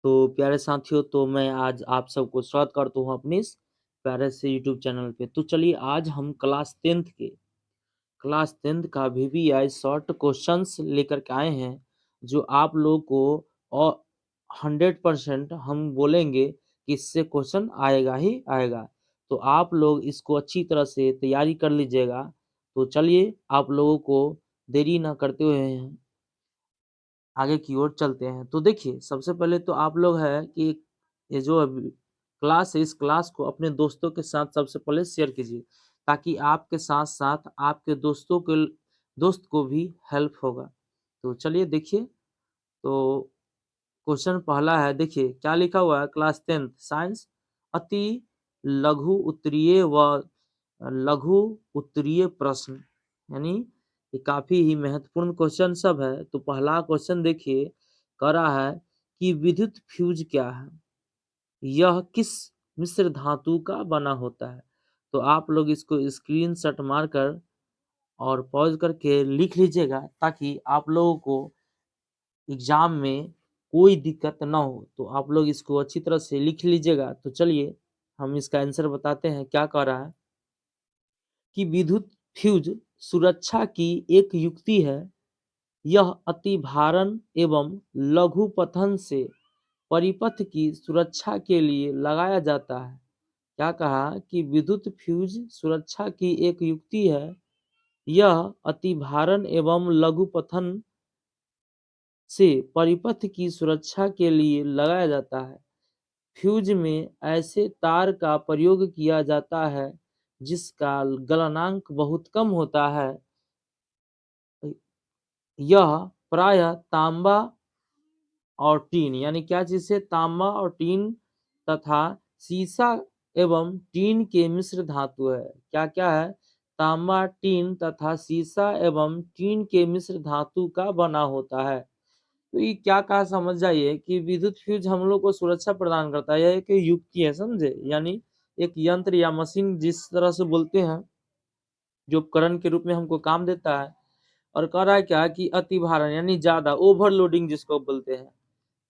तो प्यारे साथियों, तो मैं आज आप सबको स्वागत करता हूँ अपने इस प्यारे से यूट्यूब चैनल पे। तो चलिए आज हम क्लास टेंथ का VVI शॉर्ट क्वेश्चंस लेकर के आए हैं, जो आप लोगों को और 100% हम बोलेंगे कि इससे क्वेश्चन आएगा ही आएगा। तो आप लोग इसको अच्छी तरह से तैयारी कर लीजिएगा। तो चलिए आप लोगों को देरी ना करते हुए आगे की ओर चलते हैं। तो देखिए, सबसे पहले तो आप लोग है कि ये जो अभी क्लास है, इस क्लास को अपने दोस्तों के साथ सबसे पहले शेयर कीजिए, ताकि आपके साथ साथ आपके दोस्त को भी हेल्प होगा। तो चलिए देखिए, तो क्वेश्चन पहला है, देखिए क्या लिखा हुआ है। क्लास टेंथ साइंस, अति लघु उत्तरीय व लघु उत्तरीय प्रश्न, यानी ये काफी ही महत्वपूर्ण क्वेश्चन सब है। तो पहला क्वेश्चन देखिए, कह रहा है कि विद्युत फ्यूज क्या है, यह किस मिश्र धातु का बना होता है। तो आप लोग इसको स्क्रीनशॉट मारकर और पॉज करके लिख लीजिएगा, ताकि आप लोगों को एग्जाम में कोई दिक्कत ना हो। तो आप लोग इसको अच्छी तरह से लिख लीजिएगा। तो चलिए हम इसका आंसर बताते हैं। क्या कह रहा है कि विद्युत फ्यूज सुरक्षा की एक युक्ति है, यह अतिभारण एवं लघु पतन से परिपथ की सुरक्षा के लिए लगाया जाता है। क्या कहा कि विद्युत फ्यूज सुरक्षा की एक युक्ति है, यह अतिभारण एवं लघु पतन से परिपथ की सुरक्षा के लिए लगाया जाता है। फ्यूज में ऐसे तार का प्रयोग किया जाता है जिसका गलनांक बहुत कम होता है। यह प्रायः तांबा और टीन, यानी क्या चीज से, तांबा और टीन तथा सीसा एवं टीन के मिश्र धातु है। क्या क्या है, तांबा, टीन तथा सीसा एवं टीन के मिश्र धातु का बना होता है। तो ये क्या कहा, समझ जाइए कि विद्युत फ्यूज हम लोग को सुरक्षा प्रदान करता है। यह एक युक्ति है, समझे, यानी एक यंत्र या मशीन जिस तरह से बोलते हैं, जो उपकरण के रूप में हमको काम देता है। और कह रहा है क्या कि अति भारण, यानी ज्यादा ओवरलोडिंग जिसको बोलते हैं,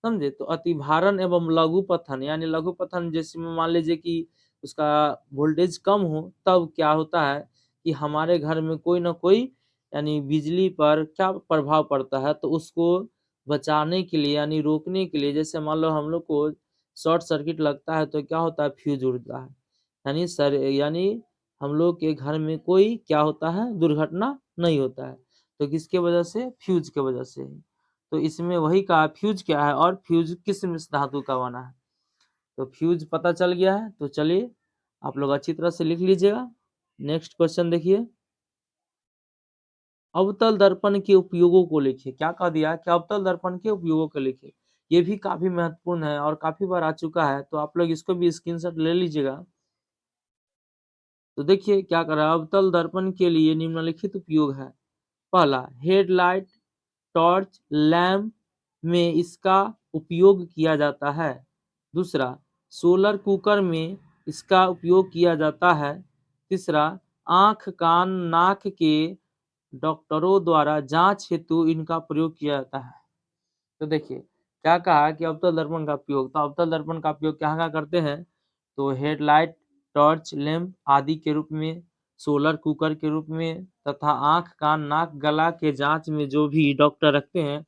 समझे। तो अति भारण एवं लघु पतन, यानी लघु पतन जैसे में मान लीजिए कि उसका वोल्टेज कम हो, तब क्या होता है कि हमारे घर में कोई ना कोई, यानी बिजली पर क्या प्रभाव पड़ता है, तो उसको बचाने के लिए, यानी रोकने के लिए, जैसे मान लो हम लोग को शॉर्ट सर्किट लगता है, तो क्या होता है, फ्यूज उड़ता है। यानी हम लोग के घर में कोई क्या होता है, दुर्घटना नहीं होता है। तो किसके वजह से, फ्यूज के वजह से। तो इसमें वही कहा, फ्यूज क्या है और फ्यूज किस मिश्र धातु का बना है। तो फ्यूज पता चल गया है। तो चलिए आप लोग अच्छी तरह से लिख लीजिएगा। नेक्स्ट क्वेश्चन देखिए, अवतल दर्पण के उपयोगों को लिखिए। क्या कह दिया कि अवतल दर्पण के उपयोगों को लिखिए। ये भी काफी महत्वपूर्ण है और काफी बार आ चुका है, तो आप लोग इसको भी स्क्रीनशॉट ले लीजिएगा। तो देखिए क्या कर रहा है, अवतल दर्पण के लिए निम्नलिखित उपयोग है। पहला, हेडलाइट, टॉर्च, लैंप में इसका उपयोग किया जाता है। दूसरा, सोलर कुकर में इसका उपयोग किया जाता है। तीसरा, आंख, कान, नाक के डॉक्टरों द्वारा जांच हेतु इनका प्रयोग किया जाता है। तो देखिए क्या कहा कि अवतल दर्पण का उपयोग, तो अवतल दर्पण का उपयोग क्या क्या करते हैं, तो हेडलाइट, टॉर्च, लैंप आदि के रूप में, सोलर कुकर के रूप में, तथा आंख, कान, नाक, गला के जांच में जो भी डॉक्टर रखते हैं,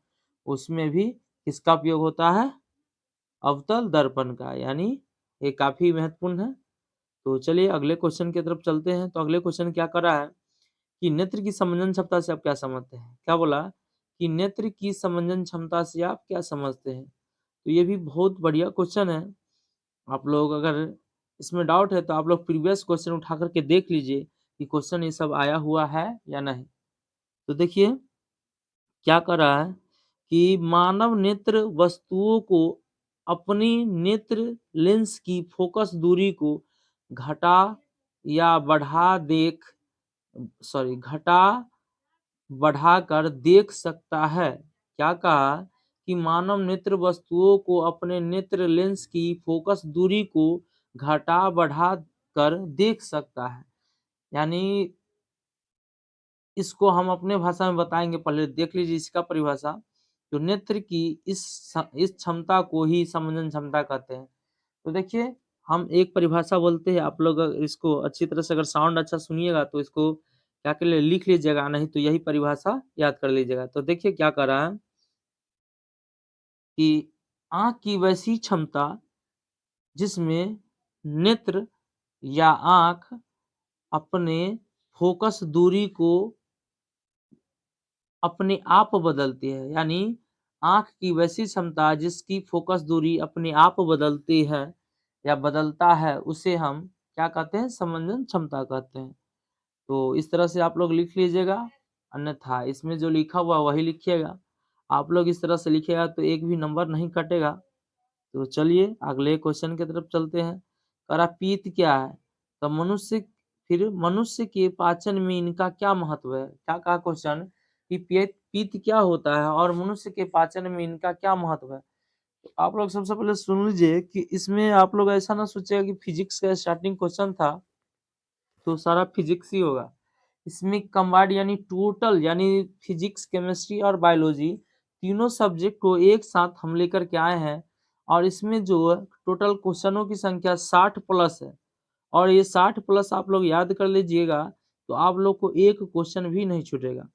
उसमें भी किसका उपयोग होता है, अवतल दर्पण का। यानी ये काफी महत्वपूर्ण है। तो चलिए अगले क्वेश्चन की तरफ चलते हैं। तो अगले क्वेश्चन क्या कर रहा है कि नेत्र की समंजन क्षमता से आप क्या समझते हैं। क्या बोला कि नेत्र की समंजन क्षमता से आप क्या समझते हैं। तो ये भी बहुत बढ़िया क्वेश्चन है। आप लोग अगर इसमें डाउट है, तो आप लोग प्रीवियस क्वेश्चन उठा करके देख लीजिए कि क्वेश्चन ये सब आया हुआ है या नहीं। तो देखिए क्या कर रहा है कि मानव नेत्र वस्तुओं को अपनी नेत्र लेंस की फोकस दूरी को घटा या बढ़ा देख सॉरी घटा बढ़ाकर देख सकता है। क्या कहा कि मानव नेत्र वस्तुओं को अपने नेत्र लेंस की फोकस दूरी को घटा बढ़ा कर देख सकता है। यानी इसको हम अपने भाषा में बताएंगे, पहले देख लीजिए इसका परिभाषा। तो नेत्र की इस क्षमता को ही समंजन क्षमता कहते हैं। तो देखिए हम एक परिभाषा बोलते हैं, आप लोग इसको अच्छी तरह से अगर साउंड अच्छा सुनिएगा तो इसको क्या कर ले लिख लीजिएगा, नहीं तो यही परिभाषा याद कर लीजिएगा। तो देखिए क्या कर रहा है कि आंख की वैसी क्षमता जिसमें नेत्र या आंख अपने फोकस दूरी को अपने आप बदलती है, यानी आंख की वैसी क्षमता जिसकी फोकस दूरी अपने आप बदलती है या बदलता है, उसे हम क्या कहते हैं, समंजन क्षमता कहते हैं। तो इस तरह से आप लोग लिख लीजिएगा, अन्यथा इसमें जो लिखा हुआ वही लिखिएगा। आप लोग इस तरह से लिखिएगा तो एक भी नंबर नहीं कटेगा। तो चलिए अगले क्वेश्चन की तरफ चलते हैं। करा पीत क्या है, तो मनुष्य के पाचन में इनका क्या महत्व है। क्या कहा क्वेश्चन कि पीत क्या होता है और मनुष्य के पाचन में इनका क्या महत्व है। तो आप लोग सबसे पहले सुन लीजिए कि इसमें आप लोग ऐसा ना सोचेगा कि फिजिक्स का स्टार्टिंग क्वेश्चन था तो सारा फिजिक्स ही होगा। इसमें कंबाइंड यानी टोटल यानी फिजिक्स, केमिस्ट्री और बायोलॉजी तीनों सब्जेक्ट को एक साथ हम लेकर के आए हैं। और इसमें जो टोटल क्वेश्चनों की संख्या 60 प्लस है, और ये 60 प्लस आप लोग याद कर लीजिएगा तो आप लोग को एक क्वेश्चन भी नहीं छूटेगा।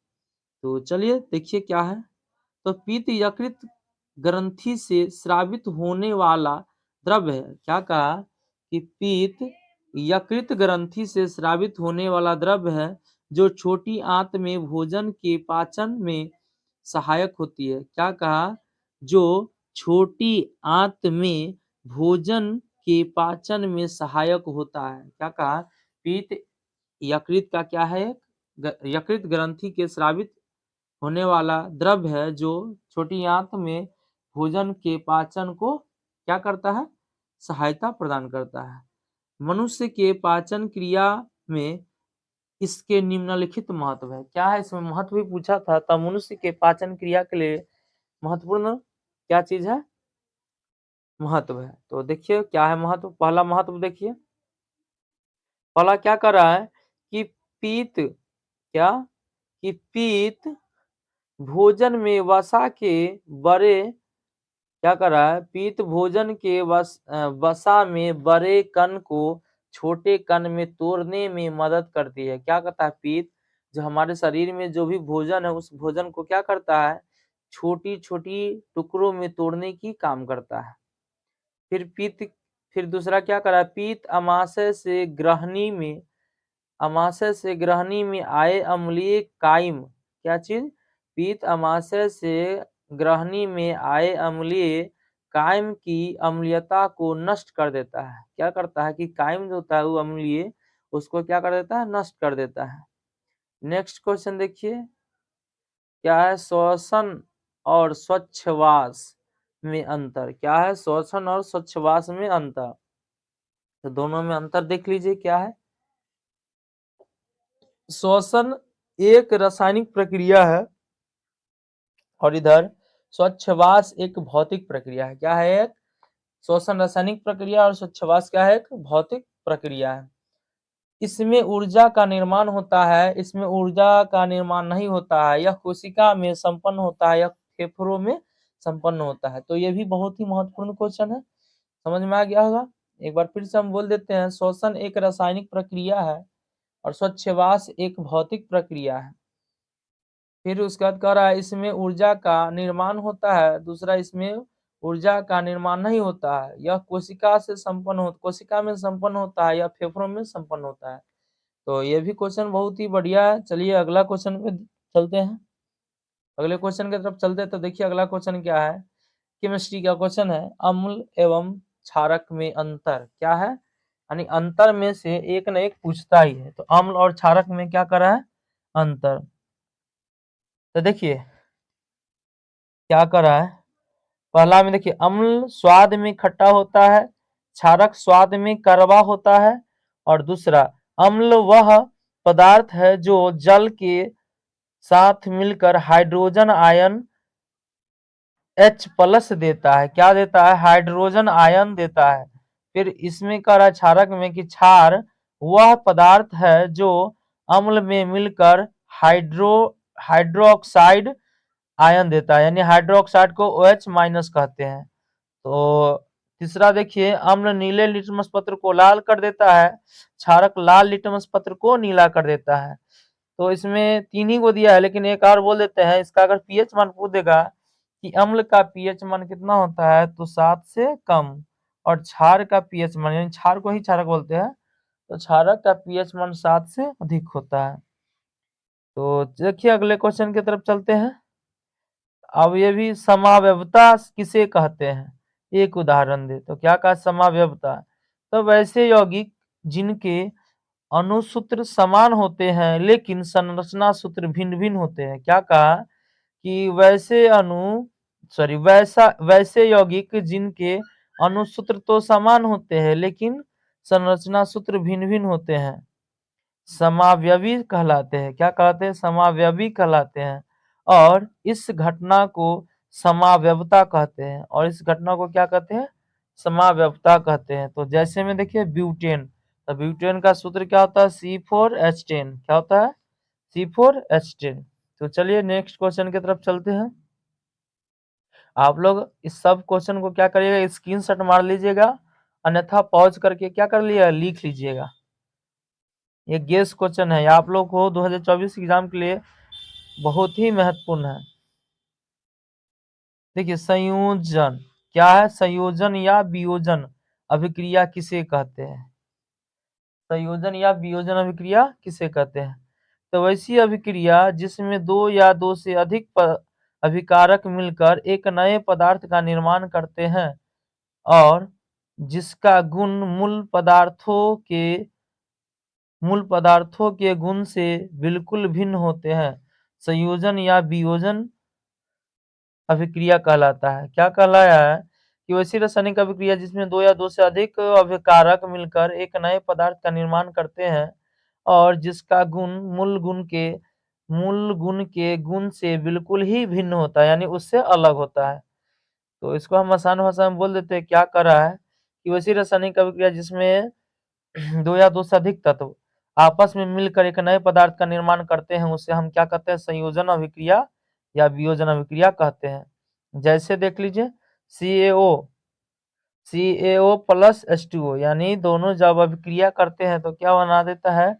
तो चलिए देखिए क्या है। तो पित्त यकृत ग्रंथि से स्रावित होने वाला द्रव्य है। क्या कहा कि पित्त यकृत ग्रंथि से स्रावित होने वाला द्रव्य है जो छोटी आंत में भोजन के पाचन में सहायक होती है। क्या कहा, जो छोटी आंत में भोजन के पाचन में सहायक होता है। क्या कहा, पित्त यकृत का क्या है, यकृत ग्रंथि के स्रावित होने वाला द्रव्य है जो छोटी आंत में भोजन के पाचन को क्या करता है, सहायता प्रदान करता है। मनुष्य के पाचन क्रिया में इसके निम्नलिखित महत्व है। क्या है, इसमें महत्व भी पूछा था। तब मनुष्य के पाचन क्रिया के लिए महत्वपूर्ण क्या चीज है, महत्व है। तो देखिए क्या है महत्व। पहला महत्व देखिए, पहला क्या कर रहा है कि पीत क्या कि पीत भोजन में वसा के बड़े क्या कर रहा है, पीत भोजन के वसा में बड़े कण को छोटे कण में तोड़ने में मदद करती है। क्या करता है, पीत जो हमारे शरीर में जो भी भोजन है उस भोजन को क्या करता है, छोटी छोटी टुकड़ों में तोड़ने की काम करता है। फिर दूसरा क्या कर रहा है, पीत अमाशय से ग्रहणी में आए अम्लीय कायम, क्या चीज, पीत अमाशय से ग्रहणी में आए अम्लीय कायम की अम्लीयता को नष्ट कर देता है। क्या करता है कि कायम जो होता है वो अम्लीय, उसको क्या कर देता है, नष्ट कर देता है। नेक्स्ट क्वेश्चन देखिए क्या है, श्वसन और स्वच्छवास में अंतर। क्या है, श्वसन और स्वच्छवास में अंतर। तो दोनों में अंतर देख लीजिए क्या है। श्वसन एक रासायनिक प्रक्रिया है और इधर स्वच्छवास एक भौतिक प्रक्रिया है। क्या है, एक श्वसन रासायनिक प्रक्रिया और स्वच्छवास क्या है, एक भौतिक प्रक्रिया है। इसमें ऊर्जा का निर्माण होता है, इसमें ऊर्जा का निर्माण नहीं होता है। यह कोशिका में संपन्न होता है, यह फेफड़ों में संपन्न होता है। तो ये भी बहुत ही महत्वपूर्ण क्वेश्चन है, समझ में आ गया होगा। एक बार फिर से हम बोल देते हैं, श्वसन एक रासायनिक प्रक्रिया है और स्वच्छवास एक भौतिक प्रक्रिया है। फिर उसके बाद कह रहा है इसमें ऊर्जा का निर्माण होता है, दूसरा इसमें ऊर्जा का निर्माण नहीं होता है। यह कोशिका में संपन्न होता है या फेफड़ों में संपन्न होता है। तो ये भी क्वेश्चन बहुत ही बढ़िया है। चलिए अगला क्वेश्चन पे चलते हैं, अगले क्वेश्चन की तरफ चलते हैं। तो देखिए अगला क्वेश्चन क्या है, केमिस्ट्री का क्वेश्चन है, अम्ल एवं क्षारक में अंतर। क्या है, यानी अंतर में से एक न एक पूछता ही है। तो अम्ल और क्षारक में क्या करा है, अंतर। तो देखिए क्या करा है, पहला में देखिए अम्ल स्वाद में खट्टा होता है, क्षारक स्वाद में कड़वा होता है। और दूसरा, अम्ल वह पदार्थ है जो जल के साथ मिलकर हाइड्रोजन आयन H+ देता है। क्या देता है, हाइड्रोजन आयन देता है। फिर इसमें कह रहा है क्षारक में कि क्षार वह पदार्थ है जो अम्ल में मिलकर हाइड्रोक्साइड आयन देता है, यानी हाइड्रोक्साइड को OH माइनस कहते हैं। तो तीसरा देखिए, अम्ल नीले लिटमस पत्र को लाल कर देता है, क्षारक लाल लिटमस पत्र को नीला कर देता है। तो इसमें तीन ही को दिया है, लेकिन एक और बोल देते हैं, इसका अगर पीएच मान पूछ देगा कि अम्ल का पीएच मान कितना होता है, तो 7 से कम, और क्षार का पीएच मान, यानी क्षार को ही क्षारक बोलते हैं, तो क्षारक का पीएच मान 7 से अधिक होता है। तो देखिए अगले क्वेश्चन की तरफ चलते हैं। अब ये भी समावयवता किसे कहते हैं, एक उदाहरण दे। तो क्या कहा समावयवता, तो वैसे यौगिक जिनके अणुसूत्र समान होते हैं लेकिन संरचना सूत्र भिन्न भिन्न होते हैं। क्या कहा कि वैसे यौगिक जिनके अणुसूत्र तो समान होते हैं लेकिन संरचना सूत्र भिन्न भिन्न होते हैं, समावयवी कहलाते हैं। क्या कहते हैं, समावयवी कहलाते हैं। और इस घटना को समावयवता कहते हैं, और इस घटना को क्या कहते हैं, समावयवता कहते हैं। तो जैसे में देखिए ब्यूटेन, तो ब्यूटेन का सूत्र क्या होता है, C4H10। क्या होता है, C4H10। तो चलिए नेक्स्ट क्वेश्चन की तरफ चलते हैं। आप लोग इस सब क्वेश्चन को क्या करिएगा, स्क्रीनशॉट मार लीजिएगा, अन्यथा पॉज करके क्या कर लिया, लिख लीजिएगा। ये गेस क्वेश्चन है, आप लोग को 2024 एग्जाम के लिए बहुत ही महत्वपूर्ण है। देखिए संयोजन क्या है, संयोजन या वियोजन अभिक्रिया किसे कहते हैं, संयोजन या वियोजन अभिक्रिया किसे कहते हैं। तो वैसी अभिक्रिया जिसमें दो या दो से अधिक अभिकारक मिलकर एक नए पदार्थ का निर्माण करते हैं और जिसका गुण मूल पदार्थों के गुण से बिल्कुल भिन्न होते हैं, संयोजन या वियोजन अभिक्रिया कहलाता है। क्या कहलाया है कि वैसी रासायनिक अभिक्रिया जिसमें दो या दो से अधिक अभिकारक मिलकर एक नए पदार्थ का निर्माण करते हैं और जिसका गुण मूल गुण के गुण से बिल्कुल ही भिन्न होता है, यानी उससे अलग होता है। तो इसको हम आसान भाषा में बोल देते हैं, क्या कर रहा है कि वैसी रासायनिक अभिक्रिया जिसमें दो या दो से अधिक तत्व आपस में मिलकर एक नए पदार्थ का निर्माण करते हैं, उसे हम क्या कहते हैं, संयोजन अभिक्रिया या वियोजन अभिक्रिया कहते हैं। जैसे देख लीजिए CaO प्लस H2O, यानी दोनों जब अभिक्रिया करते हैं तो क्या बना देता है,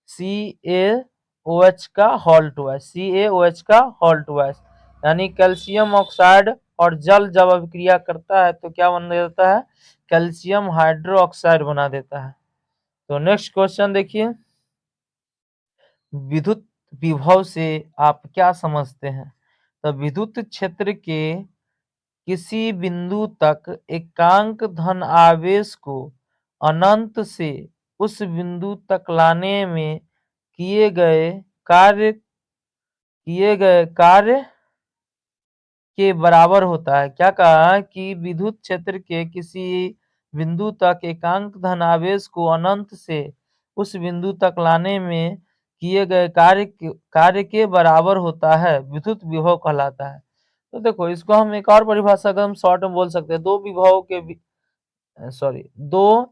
CaOH का होल ट्वाइस, CaOH का होल ट्वाइस, यानी कैल्शियम ऑक्साइड और जल जब अभिक्रिया करता है तो क्या बना देता है, कैल्शियम हाइड्रोक्साइड बना देता है। तो नेक्स्ट क्वेश्चन देखिए, विद्युत विभव से आप क्या समझते हैं। तो विद्युत क्षेत्र के किसी बिंदु तक एकांक धन आवेश को अनंत से उस बिंदु तक लाने में किए गए कार्य के बराबर होता है। क्या कहा कि विद्युत क्षेत्र के किसी बिंदु तक एकांक धन आवेश को अनंत से उस बिंदु तक लाने में किए गए कार्य के बराबर होता है, विद्युत विभव कहलाता है। तो देखो इसको हम एक और परिभाषा अगर हम शॉर्ट में बोल सकते हैं, दो विभव के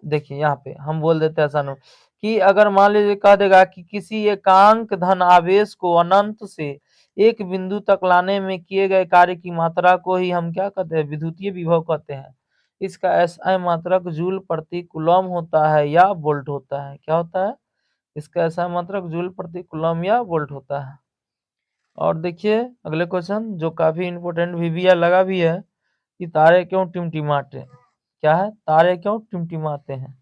देखिए यहाँ पे हम बोल देते हैं आसान कि अगर मान लीजिए कह देगा कि किसी एकांक धन आवेश को अनंत से एक बिंदु तक लाने में किए गए कार्य की मात्रा को ही हम क्या कहते हैं, विद्युतीय विभव कहते हैं। इसका SI मात्रक जूल प्रति कूलम होता है या वोल्ट होता है। क्या होता है, इसका SI मात्रक जूल प्रति कूलम या वोल्ट होता है। और देखिए अगले क्वेश्चन जो काफी इंपोर्टेंट भी लगा भी है कि तारे क्यों टिमटिमाते हैं। क्या है, तारे क्यों टिमटिमाते हैं।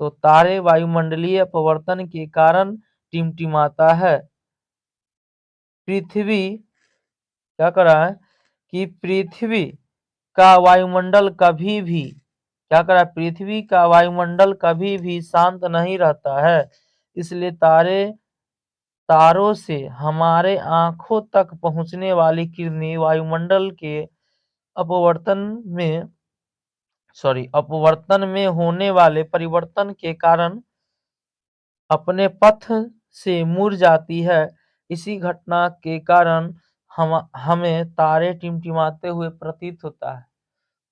तो तारे वायुमंडलीय अपवर्तन के कारण टिमटिमाता है। पृथ्वी क्या कर रहा है कि पृथ्वी का वायुमंडल कभी भी क्या कर रहा है, पृथ्वी का वायुमंडल कभी भी शांत नहीं रहता है, इसलिए तारों से हमारे आंखों तक पहुंचने वाली किरणें वायुमंडल के अपवर्तन में होने वाले परिवर्तन के कारण अपने पथ से मुड़ जाती है। इसी घटना के कारण हमें तारे टिमटिमाते हुए प्रतीत होता है।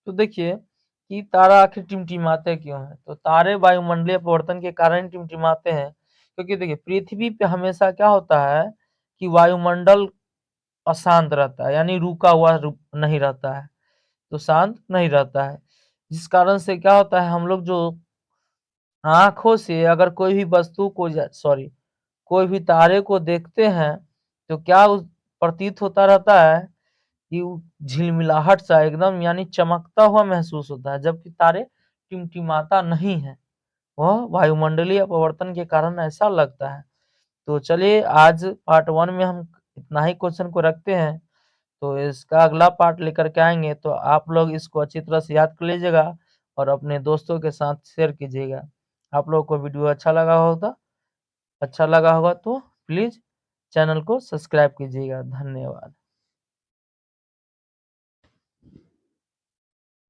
तो देखिए कि तारा आखिर टिमटिमाते क्यों हैं, तो तारे वायुमंडलीय परिवर्तन के कारण टिमटिमाते हैं, क्योंकि देखिए पृथ्वी पे हमेशा क्या होता है कि वायुमंडल अशांत रहता है, यानी रुका हुआ नहीं रहता है, तो शांत नहीं रहता है। जिस कारण से क्या होता है, हम लोग जो आँखों से अगर कोई भी वस्तु को सॉरी कोई भी तारे को देखते हैं, तो क्या प्रतीत होता रहता है कि झिलमिलाहट सा एकदम यानी चमकता हुआ महसूस होता है, जबकि तारे टिमटिमाता नहीं है, वह वायुमंडलीय अपवर्तन के कारण ऐसा लगता है। तो चलिए आज पार्ट 1 में हम इतना ही क्वेश्चन को रखते हैं, तो इसका अगला पार्ट लेकर के आएँगे, तो आप लोग इसको अच्छी तरह से याद कर लीजिएगा और अपने दोस्तों के साथ शेयर कीजिएगा। आप लोगों को वीडियो अच्छा लगा होगा तो प्लीज़ चैनल को सब्सक्राइब कीजिएगा। धन्यवाद।